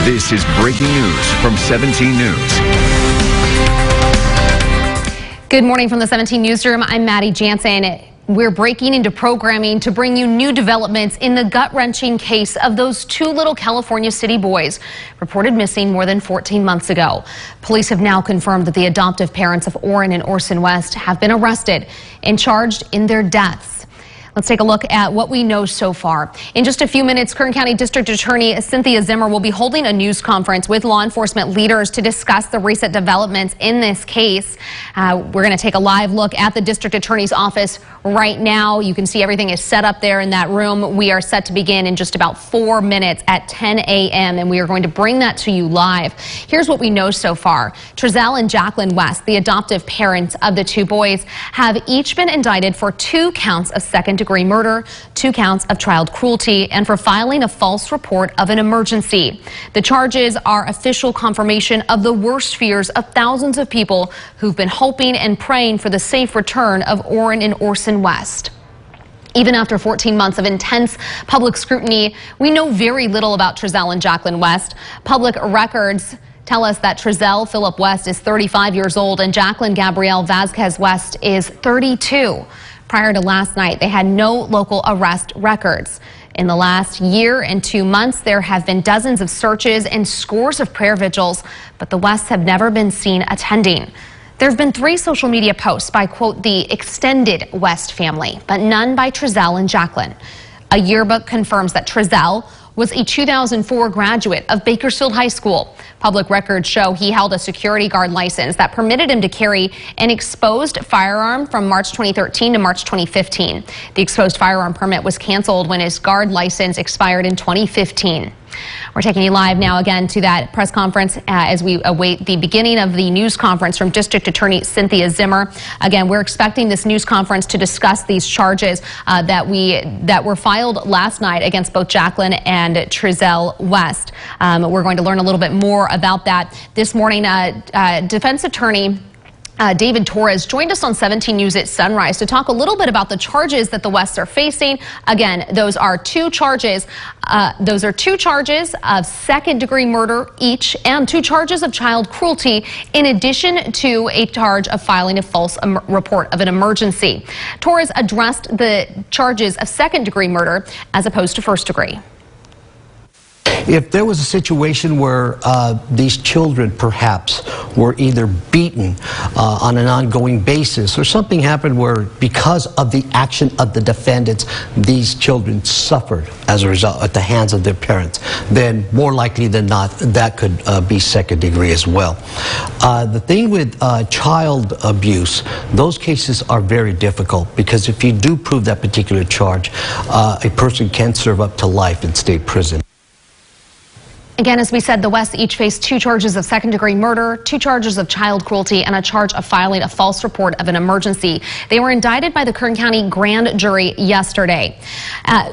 This is breaking news from 17 News. Good morning from the 17 Newsroom. I'm Maddie Jansen. We're breaking into programming to bring you new developments in the gut-wrenching case of those two little California City boys reported missing more than 14 months ago. Police have now confirmed that the adoptive parents of Orrin and Orson West have been arrested and charged in their deaths. Let's take a look at what we know so far. In just a few minutes, Kern County District Attorney Cynthia Zimmer will be holding a news conference with law enforcement leaders to discuss the recent developments in this case. We're going to take a live look at the district attorney's office right now. You can see everything is set up there in that room. We are set to begin in just about 4 minutes at 10 a.m. and we are going to bring that to you live. Here's what we know so far. Trezell and Jacqueline West, the adoptive parents of the two boys, have each been indicted for 2 counts of second-degree murder, 2 counts of child cruelty, and for filing a false report of an emergency. The charges are official confirmation of the worst fears of thousands of people who've been hoping and praying for the safe return of Orrin and Orson West. Even after 14 months of intense public scrutiny, we know very little about Trezell and Jacqueline West. Public records tell us that Trezell Philip West is 35 years old and Jacqueline Gabrielle Vasquez West is 32. Prior to last night, they had no local arrest records. In the last year and 2 months, there have been dozens of searches and scores of prayer vigils, but the Wests have never been seen attending. There have been 3 social media posts by, quote, the extended West family, but none by Trezell and Jacqueline. A yearbook confirms that Trezell was a 2004 graduate of Bakersfield High School. Public records show he held a security guard license that permitted him to carry an exposed firearm from March 2013 to March 2015. The exposed firearm permit was canceled when his guard license expired in 2015. We're taking you live now again to that press conference as we await the beginning of the news conference from District Attorney Cynthia Zimmer. Again, we're expecting this news conference to discuss these charges that were filed last night against both Jacqueline and Trezell West. We're going to learn a little bit more about that this morning. Defense attorney David Torres joined us on 17 News at Sunrise to talk a little bit about the charges that the Wests are facing. Again, those are 2 charges. Those are 2 charges of second-degree murder each and 2 charges of child cruelty, in addition to a charge of filing a false report of an emergency. Torres addressed the charges of second-degree murder as opposed to first-degree. If there was a situation where these children perhaps were either beaten on an ongoing basis or something happened where because of the action of the defendants these children suffered as a result at the hands of their parents, then more likely than not that could be second degree as well. The thing with child abuse, those cases are very difficult because if you do prove that particular charge, a person can serve up to life in state prison. Again, as we said, the Wests each face 2 charges of second-degree murder, 2 charges of child cruelty, and a charge of filing a false report of an emergency. They were indicted by the Kern County grand jury yesterday.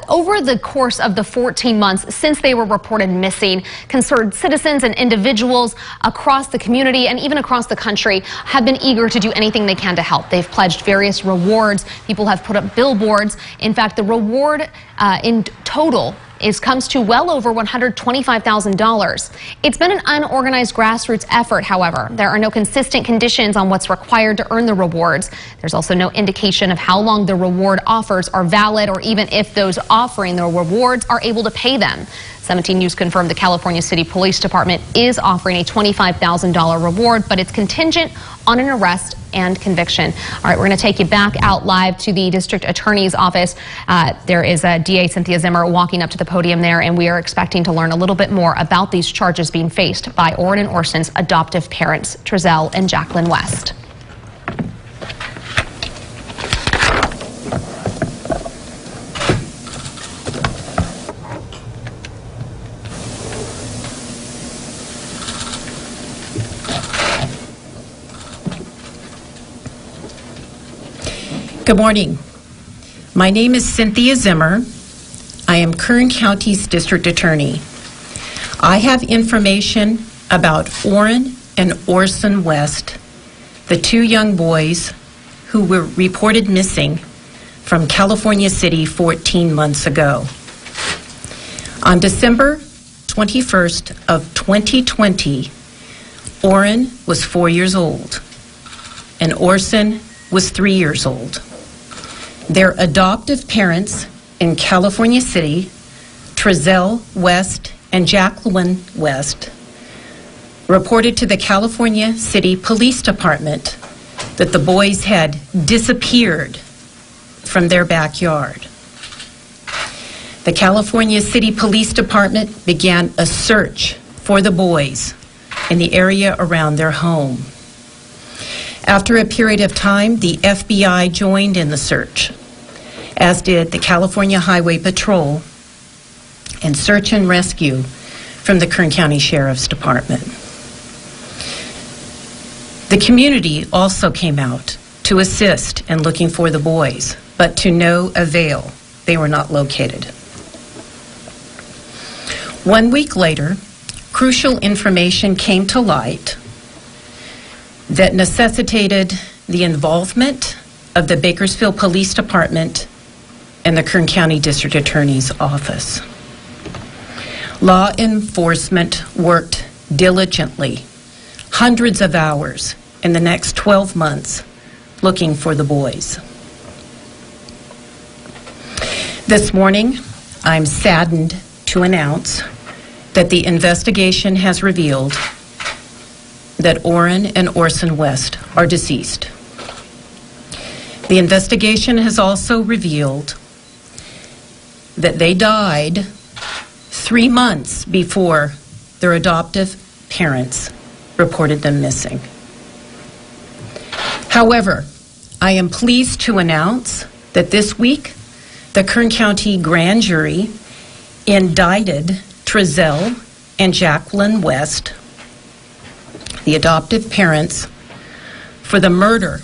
Over the course of the 14 months since they were reported missing, concerned citizens and individuals across the community and even across the country have been eager to do anything they can to help. They've pledged various rewards. People have put up billboards. In fact, the reward in total comes to well over $125,000. It's been an unorganized grassroots effort, however. There are no consistent conditions on what's required to earn the rewards. There's also no indication of how long the reward offers are valid or even if those offering the rewards are able to pay them. 17 News confirmed the California City Police Department is offering a $25,000 reward, but it's contingent on an arrest and conviction. All right, we're going to take you back out live to the district attorney's office. There is a DA Cynthia Zimmer walking up to the podium there, and we are expecting to learn a little bit more about these charges being faced by Orrin and Orson's adoptive parents, Trezell and Jacqueline West. Good morning. My name is Cynthia Zimmer. I am Kern County's district attorney. I have information about Orrin and Orson West, the 2 young boys who were reported missing from California City 14 months ago. On December 21st of 2020, Orrin was 4 years old and Orson was 3 years old. Their adoptive parents in California City, Trezell West and Jacqueline West, reported to the California City Police Department that the boys had disappeared from their backyard. The California City Police Department began a search for the boys in the area around their home. After a period of time, the FBI joined in the search, as did the California Highway Patrol and search and rescue from the Kern County Sheriff's Department. The community also came out to assist in looking for the boys, but to no avail. They were not located. 1 week later, crucial information came to light that necessitated the involvement of the Bakersfield Police Department and the Kern County District Attorney's Office. Law enforcement worked diligently, hundreds of hours in the next 12 months, looking for the boys. This morning, I'm saddened to announce that the investigation has revealed that Orrin and Orson West are deceased. The investigation has also revealed that they died 3 months before their adoptive parents reported them missing. However, I am pleased to announce that this week, the Kern County Grand Jury indicted Trezell and Jacqueline West, the adoptive parents, for the murder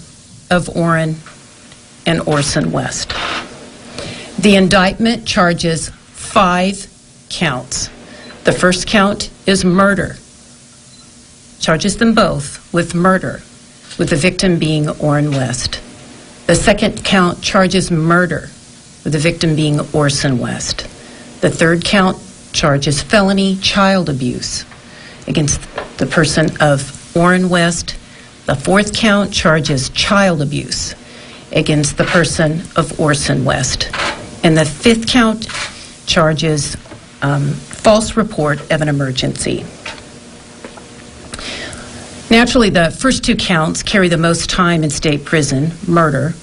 of Orrin and Orson West. The indictment charges 5 counts. The first count is murder. Charges them both with murder, with the victim being Orrin West. The second count charges murder, with the victim being Orson West. The third count charges felony child abuse against the person of Orrin West. The fourth count charges child abuse against the person of Orson West. And the fifth count charges false report of an emergency. Naturally, the first 2 counts carry the most time in state prison, murder.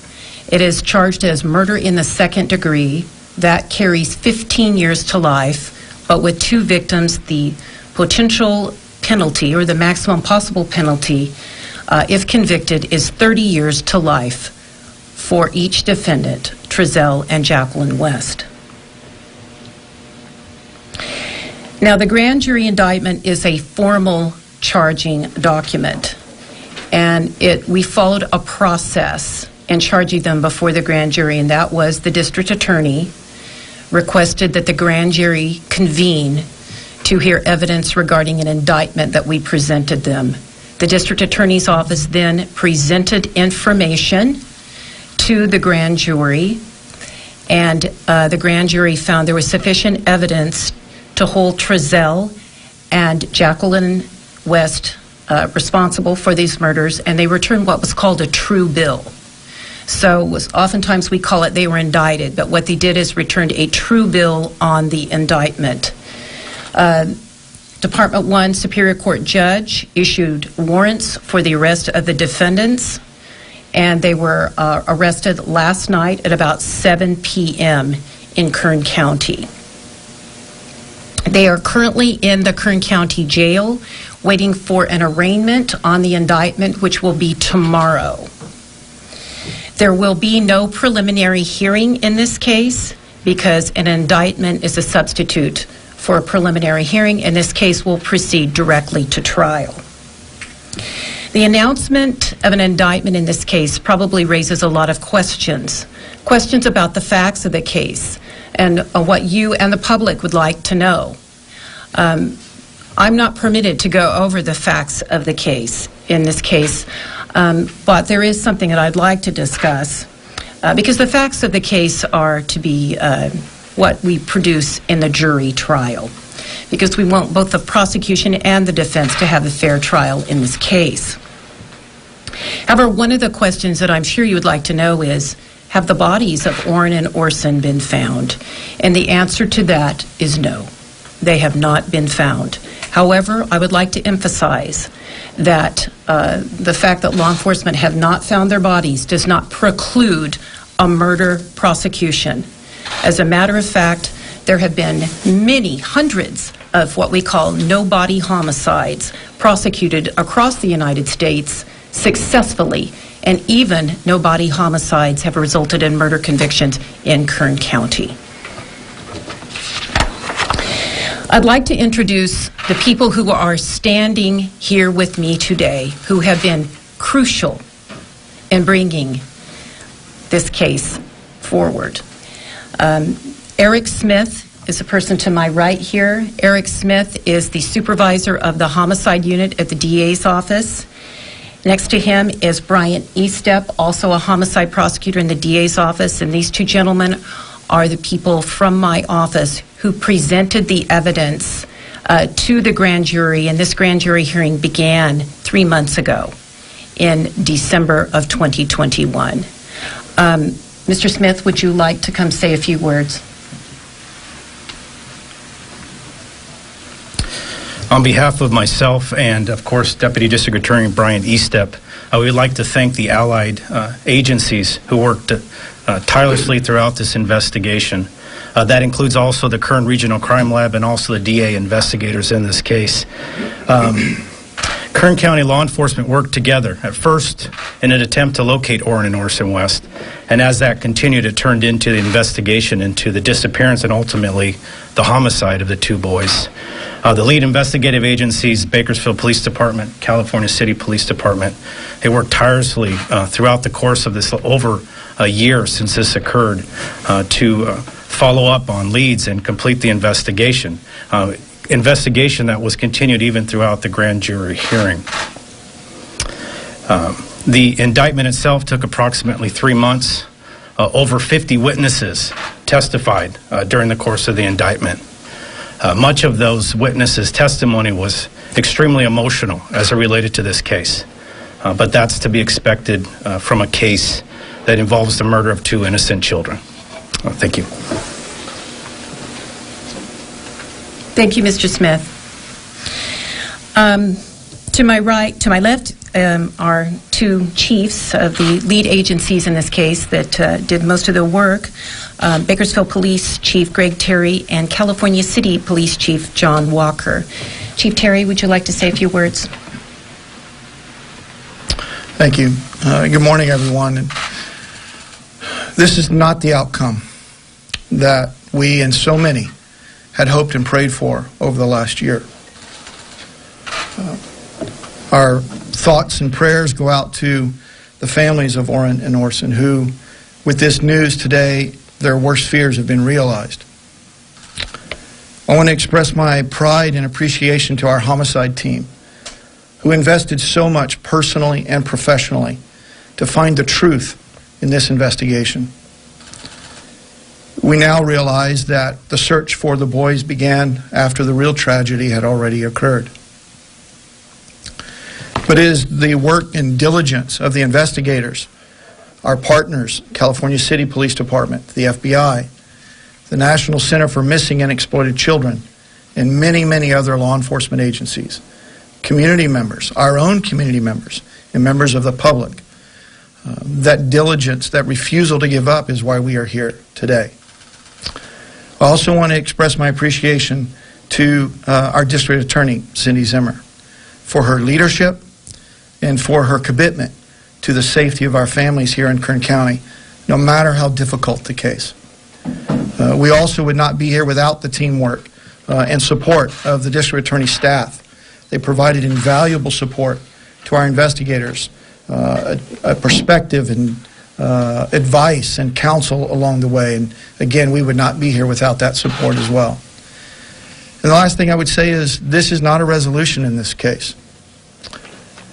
It is charged as murder in the second degree. That carries 15 years to life, but with 2 victims, the potential penalty, or the maximum possible penalty, if convicted, is 30 years to life for each defendant, Trezell and Jacqueline West. Now, the grand jury indictment is a formal charging document, and we followed a process in charging them before the grand jury, and that was the district attorney requested that the grand jury convene to hear evidence regarding an indictment that we presented them. The district attorney's office then presented information to the grand jury, and the grand jury found there was sufficient evidence to hold Trezell and Jacqueline West responsible for these murders, and they returned what was called a true bill. So oftentimes we call it they were indicted, but what they did is returned a true bill on the indictment. Department 1 Superior Court judge issued warrants for the arrest of the defendants, and they were arrested last night at about 7 p.m. in Kern County. They are currently in the Kern County Jail waiting for an arraignment on the indictment, which will be tomorrow. There will be no preliminary hearing in this case because an indictment is a substitute for a preliminary hearing. In this case, will proceed directly to trial. The announcement of an indictment in this case probably raises a lot of questions about the facts of the case and what you and the public would like to know. I'm not permitted to go over the facts of the case in this case, but there is something that I'd like to discuss because the facts of the case are to be what we produce in the jury trial. because we want both the prosecution and the defense to have a fair trial in this case. However, one of the questions that I'm sure you would like to know is, have the bodies of Orrin and Orson been found? And the answer to that is no. They have not been found. However, I would like to emphasize that the fact that law enforcement have not found their bodies does not preclude a murder prosecution. As a matter of fact, there have been many hundreds of what we call no-body homicides prosecuted across the United States successfully, and even no-body homicides have resulted in murder convictions in Kern County. I'd like to introduce the people who are standing here with me today, who have been crucial in bringing this case forward. Eric Smith is the person to my right here. Eric Smith is the supervisor of the homicide unit at the DA's office. Next to him is Brian Estep, also a homicide prosecutor in the DA's office, and these two gentlemen are the people from my office who presented the evidence to the grand jury, and this grand jury hearing began 3 months ago in December of 2021. Mr. Smith, would you like to come say a few words? On behalf of myself and, of course, Deputy District Attorney Brian Estep, we would like to thank the allied agencies who worked tirelessly throughout this investigation. That includes also the Kern Regional Crime Lab and also the DA investigators in this case. Kern County law enforcement worked together at first in an attempt to locate Orrin and Orson West, and as that continued, it turned into the investigation into the disappearance and ultimately the homicide of the two boys. The lead investigative agencies, Bakersfield Police Department, California City Police Department, they worked tirelessly throughout the course of this over a year since this occurred to follow up on leads and complete the investigation. Investigation that was continued even throughout the grand jury hearing. The indictment itself took approximately 3 months. Over 50 witnesses testified during the course of the indictment. Much of those witnesses' testimony was extremely emotional as it related to this case, but that's to be expected from a case that involves the murder of two innocent children. Thank you. Thank you, Mr. Smith. To my right, to my left, are two chiefs of the lead agencies in this case that did most of the work. Bakersfield Police Chief Greg Terry and California City Police Chief John Walker. Chief Terry, would you like to say a few words? Thank you. Good morning, everyone. This is not the outcome that we and so many had hoped and prayed for over the last year. Our thoughts and prayers go out to the families of Orrin and Orson who, with this news today, their worst fears have been realized. I want to express my pride and appreciation to our homicide team who invested so much personally and professionally to find the truth in this investigation. We now realize that the search for the boys began after the real tragedy had already occurred. But it is the work and diligence of the investigators, our partners, California City Police Department, the FBI, the National Center for Missing and Exploited Children, and many, many other law enforcement agencies, community members, our own community members, and members of the public. That diligence, that refusal to give up is why we are here today. I also want to express my appreciation to our District Attorney, Cindy Zimmer, for her leadership and for her commitment to the safety of our families here in Kern County, no matter how difficult the case. We also would not be here without the teamwork and support of the District Attorney staff. They provided invaluable support to our investigators, a perspective and advice and counsel along the way. And again, we would not be here without that support as well. And the last thing I would say is this is not a resolution in this case.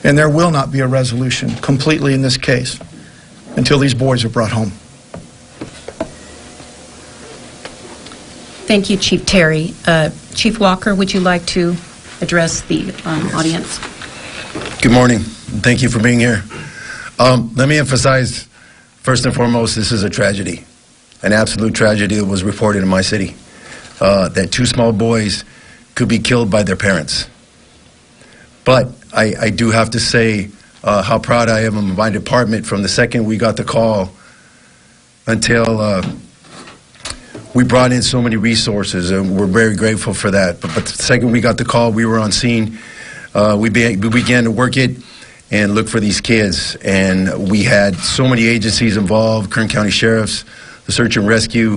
And there will not be a resolution completely in this case until these boys are brought home. Thank you, Chief Terry. Chief Walker, would you like to address the audience? Good morning. Thank you for being here. Let me emphasize, first and foremost, this is a tragedy, an absolute tragedy that was reported in my city, that two small boys could be killed by their parents. But I do have to say how proud I am of my department from the second we got the call until we brought in so many resources, and we're very grateful for that. But the second we got the call, we were on scene. We began to work it and look for these kids. And we had so many agencies involved, Kern County Sheriffs, the Search and Rescue,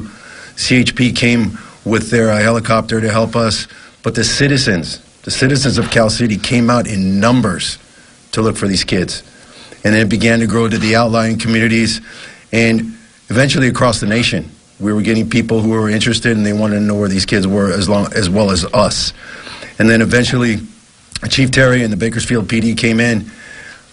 CHP came with their helicopter to help us. But the citizens of Cal City came out in numbers to look for these kids. And then it began to grow to the outlying communities and eventually across the nation. We were getting people who were interested and they wanted to know where these kids were as well as us. And then eventually Chief Terry and the Bakersfield PD came in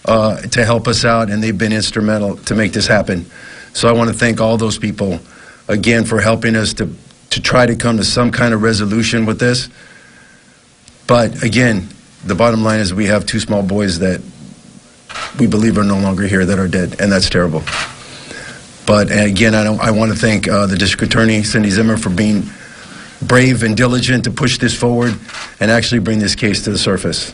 to help us out, and they've been instrumental to make this happen. So I want to thank all those people again for helping us to try to come to some kind of resolution with this. But again, the bottom line is we have two small boys that we believe are no longer here, that are dead, and that's terrible. But again, I want to thank the District Attorney, Cindy Zimmer, for being brave and diligent to push this forward and actually bring this case to the surface.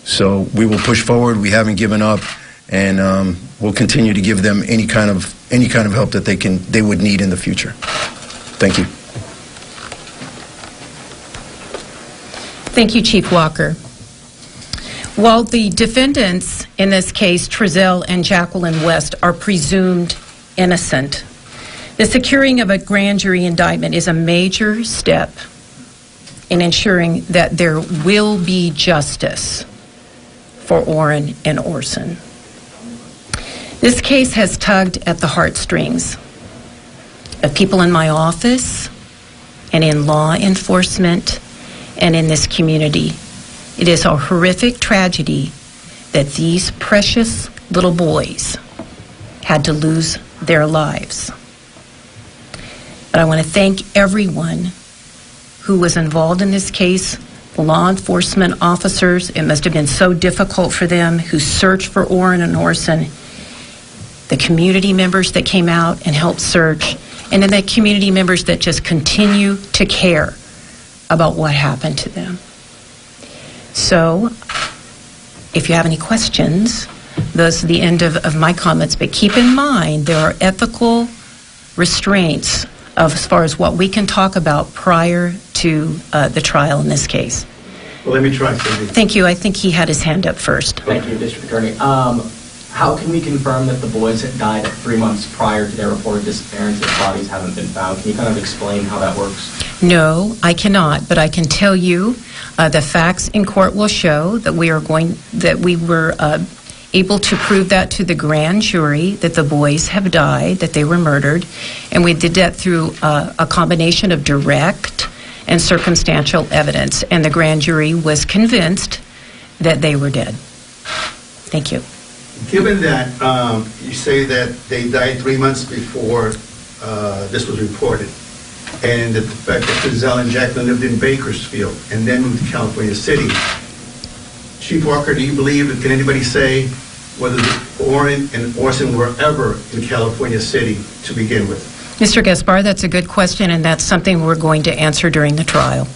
So we will push forward. We haven't given up, and we'll continue to give them any kind of help that they would need in the future. Thank you. Thank you, Chief Walker. While the defendants in this case, Trezell and Jacqueline West, are presumed innocent, the securing of a grand jury indictment is a major step in ensuring that there will be justice for Orrin and Orson. This case has tugged at the heartstrings of people in my office and in law enforcement and in this community. It is a horrific tragedy that these precious little boys had to lose their lives. But I want to thank everyone who was involved in this case, the law enforcement officers. It must have been so difficult for them, who searched for Orrin and Orson, the community members that came out and helped search, and then the community members that just continue to care about what happened to them. So, if you have any questions, those are the end of my comments. But keep in mind, there are ethical restraints as far as what we can talk about prior to the trial in this case. Well, let me try, Cindy. Thank you. I think he had his hand up first. Thank you, District Attorney. How can we confirm that the boys had died 3 months prior to their reported disappearance if bodies haven't been found? Can you kind of explain how that works? No, I cannot, but I can tell you the facts in court will show that we were able to prove that to the grand jury, that the boys have died, that they were murdered, and we did that through a combination of direct and circumstantial evidence, and the grand jury was convinced that they were dead. Thank you. Given that you say that they died 3 months before this was reported, and that the fact that Trezell and Jacqueline lived in Bakersfield and then moved to California City, Chief Walker, do you believe, can anybody say whether Orrin and Orson were ever in California City to begin with? Mr. Gaspar, that's a good question, and that's something we're going to answer during the trial.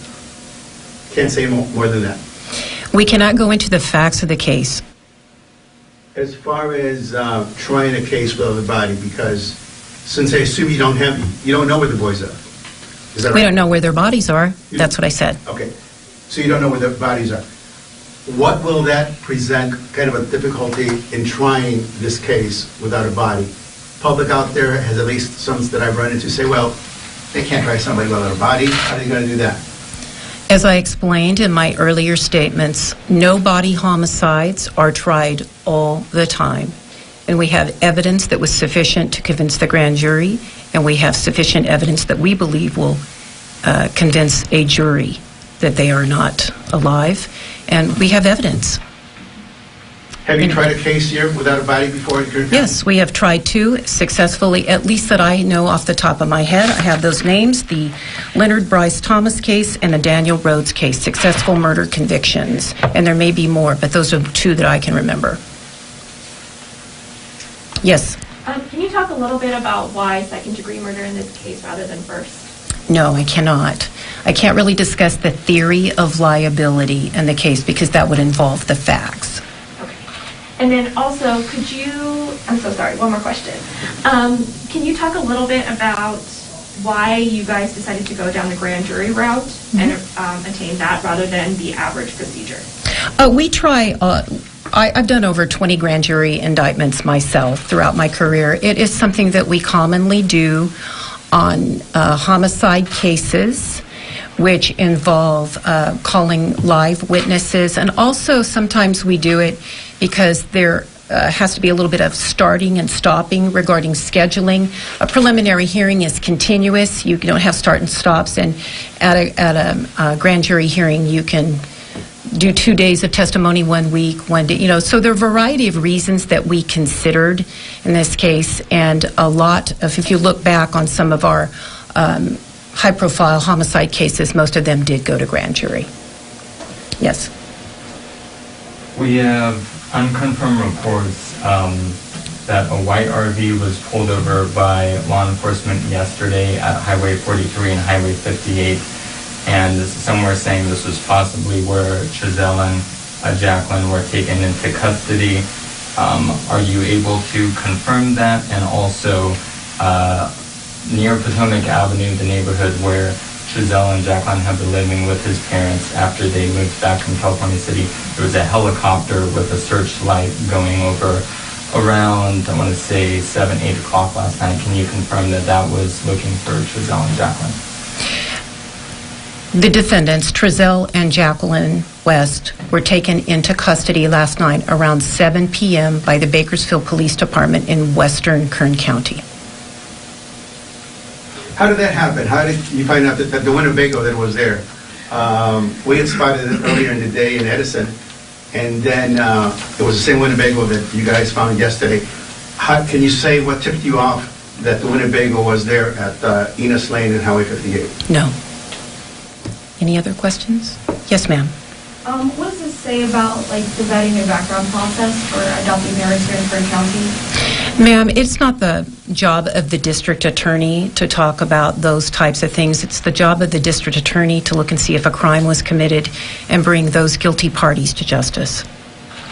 Can't say more than that. We cannot go into the facts of the case. As far as trying a case without a body, because since I assume you don't know where the boys are. Is that right? We don't know where their bodies are. That's what I said. Okay. So you don't know where their bodies are. What will that present kind of a difficulty in trying this case without a body? Public out there has at least some that I've run into say, well, they can't try somebody without a body. How are they going to do that? As I explained in my earlier statements, no body homicides are tried all the time. And we have evidence that was sufficient to convince the grand jury, and we have sufficient evidence that we believe will convince a jury that they are not alive. And we have evidence. Have you tried a case here without a body before? Yes, we have tried to successfully, at least that I know off the top of my head. I have those names, the Leonard Bryce Thomas case and the Daniel Rhodes case, successful murder convictions. And there may be more, but those are two that I can remember. Yes? Can you talk a little bit about why second-degree murder in this case rather than first? No, I cannot. I can't really discuss the theory of liability in the case because that would involve the facts. And then also, could you, I'm so sorry, one more question. Can you talk a little bit about why you guys decided to go down the grand jury route and attain that rather than the average procedure? We try, I've done over 20 grand jury indictments myself throughout my career. It is something that we commonly do on homicide cases, which involve calling live witnesses, and also sometimes we do it because there has to be a little bit of starting and stopping regarding scheduling. A preliminary hearing is continuous. You don't have start and stops, and at a grand jury hearing you can do 2 days of testimony 1 week, 1 day, so there are a variety of reasons that we considered in this case, and a lot of, if you look back on some of our high-profile homicide cases, most of them did go to grand jury. Yes? We have unconfirmed reports that a white RV was pulled over by law enforcement yesterday at Highway 43 and Highway 58, and some were saying this was possibly where Giselle and Jacqueline were taken into custody. Are you able to confirm that? And also, near Potomac Avenue, the neighborhood where Giselle and Jacqueline have been living with his parents after they moved back from California City, there was a helicopter with a searchlight going over around, I want to say, 7, 8 o'clock last night. Can you confirm that that was looking for Giselle and Jacqueline? The defendants, Trezell and Jacqueline West, were taken into custody last night around 7 p.m. by the Bakersfield Police Department in western Kern County. How did that happen? How did you find out that the Winnebago that was there? We had spotted it earlier in the day in Edison, and then it was the same Winnebago that you guys found yesterday. How can you say what tipped you off that the Winnebago was there at Enos Lane and Highway 58? No. Any other questions? Yes, ma'am. What does this say about the vetting and background process for adopting parents here in Kern County? Ma'am, it's not the job of the district attorney to talk about those types of things. It's the job of the district attorney to look and see if a crime was committed and bring those guilty parties to justice.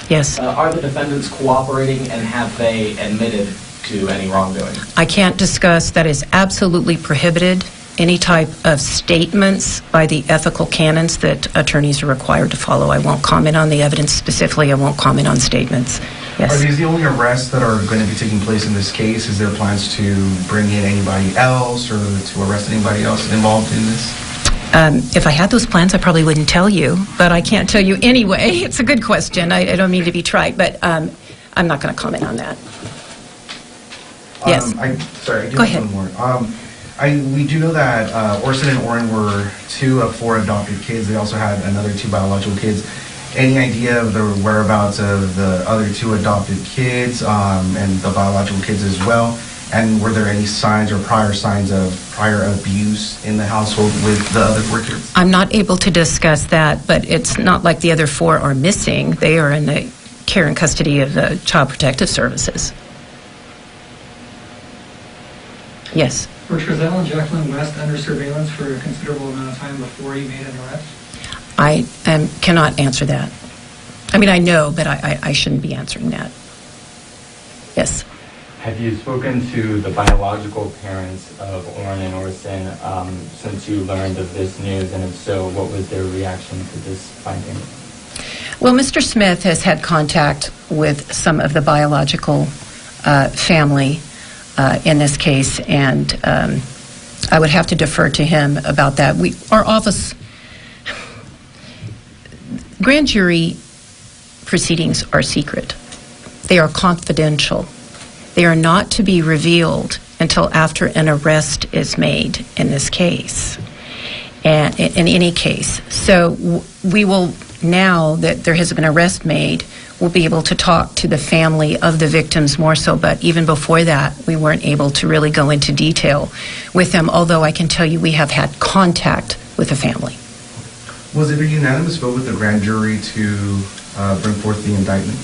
Yes? Are the defendants cooperating, and have they admitted to any wrongdoing? I can't discuss. That is absolutely prohibited. Any type of statements by the ethical canons that attorneys are required to follow. I won't comment on the evidence specifically. I won't comment on statements. Yes. Are these the only arrests that are going to be taking place in this case? Is there plans to bring in anybody else or to arrest anybody else involved in this? If I had those plans, I probably wouldn't tell you, but I can't tell you anyway. It's a good question. I don't mean to be trite, but I'm not going to comment on that. Yes. Go ahead. One more. We do know that Orson and Orrin were 2 of 4 adopted kids. They also had another 2 biological kids. Any idea of the whereabouts of the other 2 adopted kids and the biological kids as well? And were there any signs or prior signs of prior abuse in the household with the other 4 kids? I'm not able to discuss that, but it's not like the other 4 are missing. They are in the care and custody of the Child Protective Services. Yes. Were Trezell and Jacqueline West under surveillance for a considerable amount of time before you made an arrest? I cannot answer that. I mean, I know, but I shouldn't be answering that. Yes. Have you spoken to the biological parents of Orrin and Orson since you learned of this news? And if so, what was their reaction to this finding? Well, Mr. Smith has had contact with some of the biological family in this case, and I would have to defer to him about that. Our office, grand jury proceedings are secret. They are confidential. They are not to be revealed until after an arrest is made in this case, and in any case. So we will now that there has been an arrest made, we'll be able to talk to the family of the victims more so. But even before that, we weren't able to really go into detail with them, although I can tell you we have had contact with the family. Was it a unanimous vote with the grand jury to bring forth the indictment?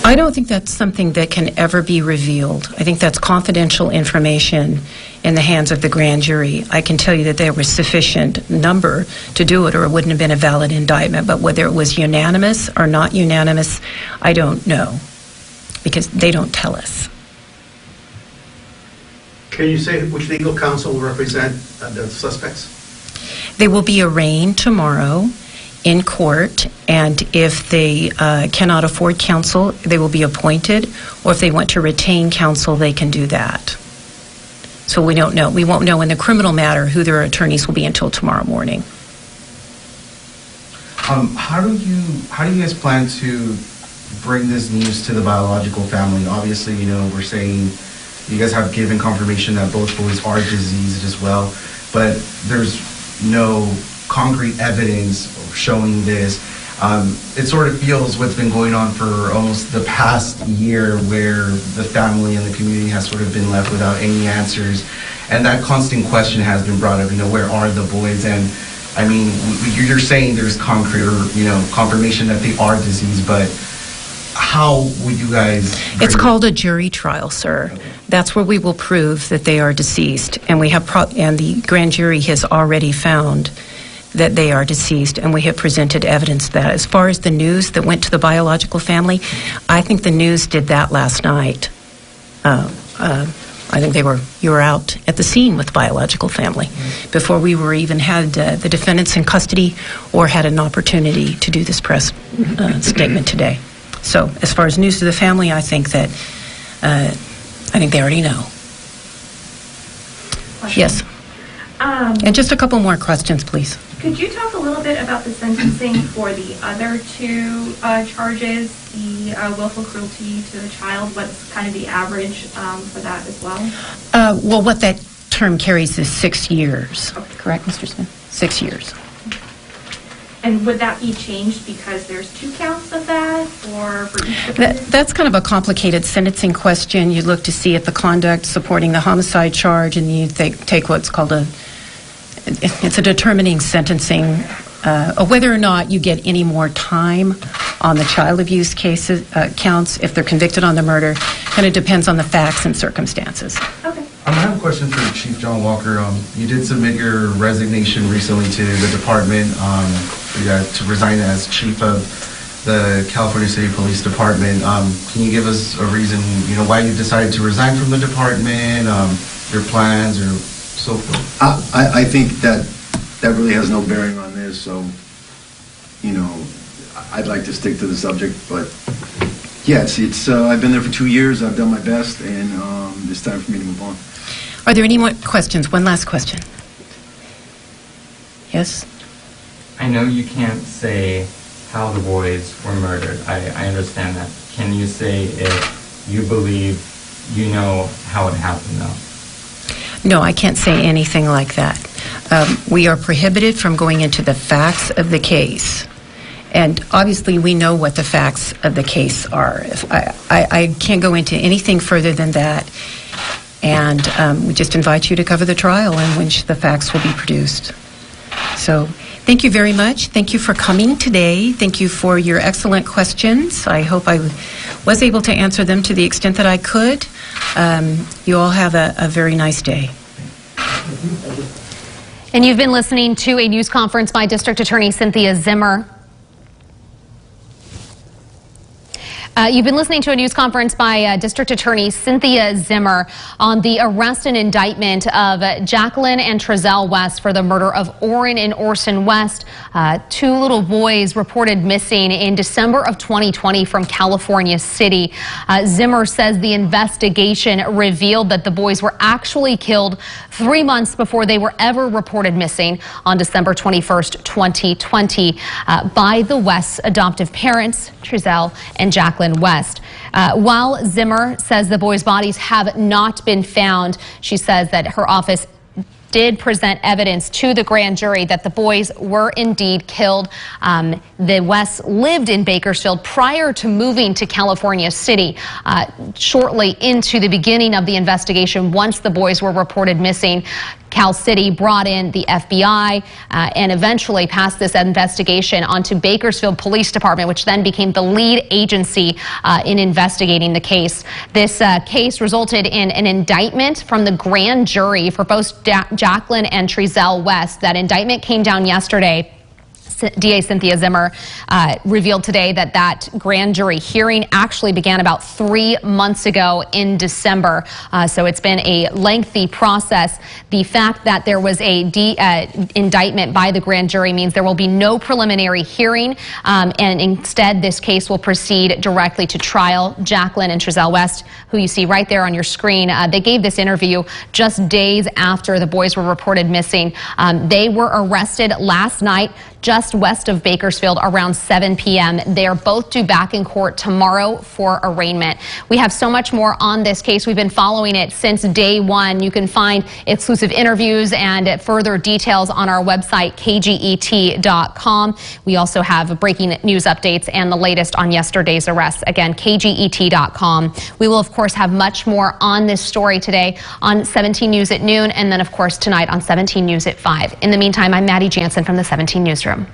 I don't think that's something that can ever be revealed. I think that's confidential information in the hands of the grand jury. I can tell you that there was sufficient number to do it, or it wouldn't have been a valid indictment. But whether it was unanimous or not unanimous, I don't know, because they don't tell us. Can you say which legal counsel will represent the suspects? They will be arraigned tomorrow in court, and if they cannot afford counsel, they will be appointed, or if they want to retain counsel, they can do that. So we don't know. We won't know in the criminal matter who their attorneys will be until tomorrow morning. How do you guys plan to bring this news to the biological family? Obviously, you know, we're saying you guys have given confirmation that both boys are diseased as well, but there's no concrete evidence showing this. It sort of feels what's been going on for almost the past year, where the family and the community has sort of been left without any answers, and that constant question has been brought up, you know, where are the boys? And I mean, you're saying there's concrete, or, you know, confirmation that they are diseased, but how would you guys... It's called a jury trial, sir. Okay. That's where we will prove that they are deceased, and we have and the grand jury has already found that they are deceased, and we have presented evidence that. As far as the news that went to the biological family, I think the news did that last night. I think you were out at the scene with the biological family before we were even had the defendants in custody or had an opportunity to do this press statement today. So as far as news to the family, I think that they already know. Question. Yes. And just a couple more questions, please. Could you talk a little bit about the sentencing for the other two charges, the willful cruelty to the child? What's kind of the average for that as well? Well, what that term carries is 6 years. Okay. Correct, Mr. Smith? 6 years. And would that be changed because there's 2 counts of that, or for each defendant? That's kind of a complicated sentencing question. You look to see if the conduct supporting the homicide charge, and you take what's called it's a determining sentencing, whether or not you get any more time on the child abuse cases counts if they're convicted on the murder. Kind of depends on the facts and circumstances. Okay. I have a question for Chief John Walker. You did submit your resignation recently to the department to resign as chief of the California City Police Department. Can you give us a reason, you know, why you decided to resign from the department, your plans, or so forth? I think that really has no bearing on this, so, you know, I'd like to stick to the subject, but yes, it's I've been there for 2 years, I've done my best, and it's time for me to move on. Are there any more questions? One last question. Yes? I know you can't say how the boys were murdered. I understand that. Can you say if you believe you know how it happened, though? No, I can't say anything like that. We are prohibited from going into the facts of the case. And obviously, we know what the facts of the case are. I can't go into anything further than that. And we just invite you to cover the trial in which the facts will be produced. So thank you very much. Thank you for coming today. Thank you for your excellent questions. I hope I was able to answer them to the extent that I could. You all have a very nice day. And you've been listening to a news conference by District Attorney Cynthia Zimmer. You've been listening to a news conference by District Attorney Cynthia Zimmer on the arrest and indictment of Jacqueline and Trezell West for the murder of Orrin and Orson West, 2 little boys reported missing in December of 2020 from California City. Zimmer says the investigation revealed that the boys were actually killed 3 months before they were ever reported missing on December 21st, 2020 by the West's adoptive parents, Trezell and Jacqueline West. While Zimmer says the boys' bodies have not been found, she says that her office did present evidence to the grand jury that the boys were indeed killed. The Wests lived in Bakersfield prior to moving to California City. Shortly into the beginning of the investigation, once the boys were reported missing, Cal City brought in the FBI and eventually passed this investigation onto Bakersfield Police Department, which then became the lead agency in investigating the case. This case resulted in an indictment from the grand jury for both Jacqueline and Trezell West. That indictment came down yesterday. DA Cynthia Zimmer revealed today that that grand jury hearing actually began about 3 months ago in December. So it's been a lengthy process. The fact that there was a indictment by the grand jury means there will be no preliminary hearing, and instead this case will proceed directly to trial. Jacqueline and Trezell West, who you see right there on your screen, they gave this interview just days after the boys were reported missing. They were arrested last night just west of Bakersfield around 7 p.m. They are both due back in court tomorrow for arraignment. We have so much more on this case. We've been following it since day one. You can find exclusive interviews and further details on our website, kget.com. We also have breaking news updates and the latest on yesterday's arrests. Again, kget.com. We will, of course, have much more on this story today on 17 News at noon, and then, of course, tonight on 17 News at 5. In the meantime, I'm Maddie Jansen from the 17 Newsroom.